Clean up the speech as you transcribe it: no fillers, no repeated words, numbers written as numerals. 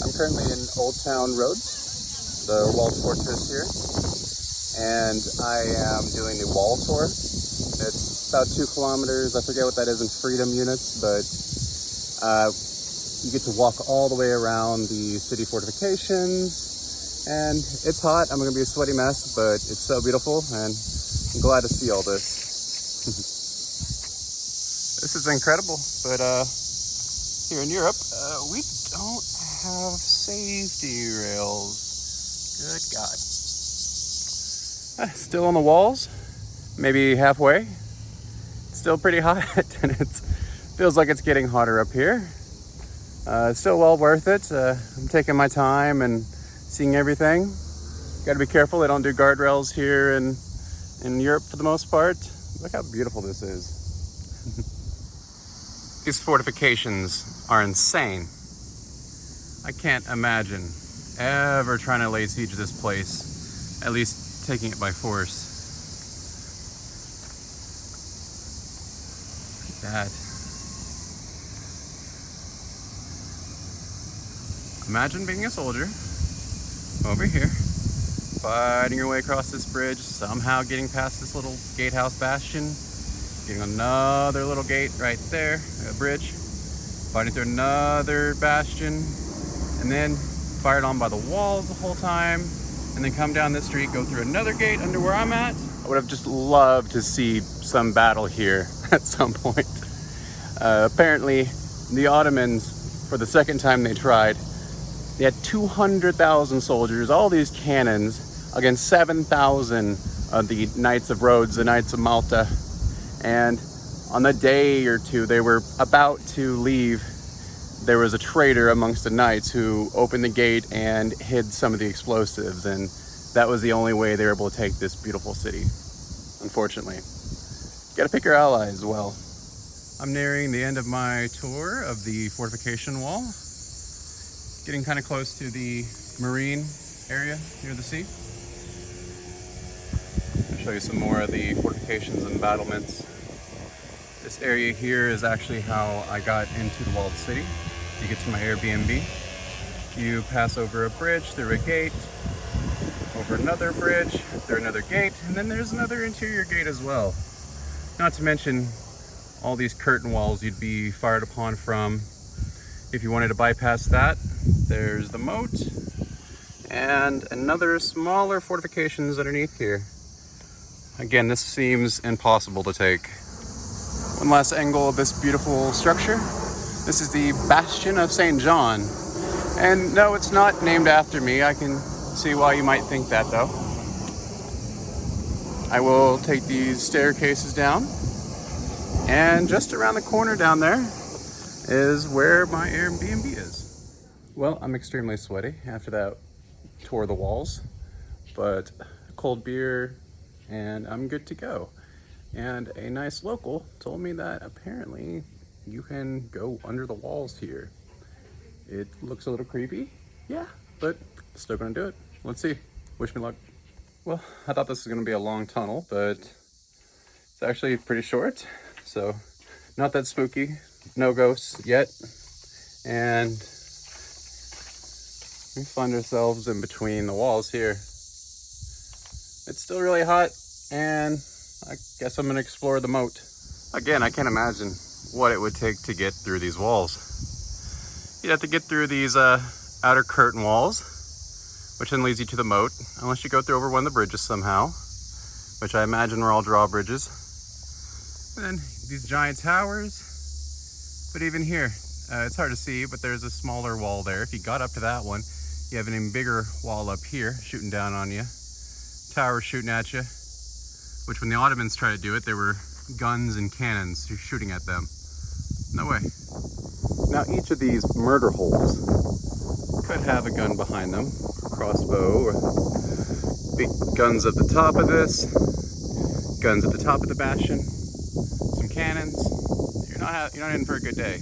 I'm currently in Old Town Rhodes, the walled fortress here, and I am doing the wall tour. It's about 2 kilometers. I forget what that is in freedom units, but you get to walk all the way around the city fortifications, and it's hot. I'm gonna be a sweaty mess, but it's so beautiful, and I'm glad to see all this. This is incredible, but here in Europe, we don't have safety rails. Good God. Still on the walls, maybe halfway. Still pretty hot, and it feels like it's getting hotter up here. Still well worth it. I'm taking my time and seeing everything. Got to be careful. They don't do guardrails here in Europe for the most part. Look how beautiful this is. These fortifications are insane. I can't imagine ever trying to lay siege to this place, at least taking it by force. Look at that. Imagine being a soldier over here, fighting your way across this bridge, somehow getting past this little gatehouse bastion, getting another little gate right there, a bridge, fighting through another bastion, and then fired on by the walls the whole time, and then come down this street, go through another gate under where I'm at. I would have just loved to see some battle here at some point. Apparently, the Ottomans, for the second time they tried, they had 200,000 soldiers, all these cannons, against 7,000 of the Knights of Rhodes, the Knights of Malta. And on the day or two they were about to leave, there was a traitor amongst the knights who opened the gate and hid some of the explosives, and that was the only way they were able to take this beautiful city, unfortunately. You gotta pick your allies as well. I'm nearing the end of my tour of the fortification wall. Getting kind of close to the marine area near the sea. I'll show you some more of the fortifications and battlements. This area here is actually how I got into the walled city. You get to my Airbnb. You pass over a bridge, through a gate, over another bridge, through another gate, and then there's another interior gate as well. Not to mention all these curtain walls you'd be fired upon from. If you wanted to bypass that, there's the moat and another smaller fortifications underneath here. Again, this seems impossible to take. One last angle of this beautiful structure. This is the Bastion of St. John. And no, it's not named after me. I can see why you might think that though. I will take these staircases down, and just around the corner down there is where my Airbnb is. Well, I'm extremely sweaty after that tour of the walls, but cold beer and I'm good to go. And a nice local told me that apparently you can go under the walls here. It looks a little creepy, yeah, but still gonna do it. Let's see, wish me luck. Well, I thought this was gonna be a long tunnel, but it's actually pretty short, so not that spooky. No ghosts yet, and we find ourselves in between the walls here. It's still really hot, and I guess I'm gonna explore the moat. Again, I can't imagine what it would take to get through these walls. You'd have to get through these outer curtain walls, which then leads you to the moat, unless you go through over one of the bridges somehow, which I imagine were all drawbridges. And then these giant towers. But even here, it's hard to see, but there's a smaller wall there. If you got up to that one, you have an even bigger wall up here shooting down on you. Towers shooting at you, which when the Ottomans tried to do it, there were guns and cannons shooting at them. No way. Now each of these murder holes could have a gun behind them, crossbow, or big guns at the top of this, guns at the top of the bastion, some cannons. You're not in for a good day.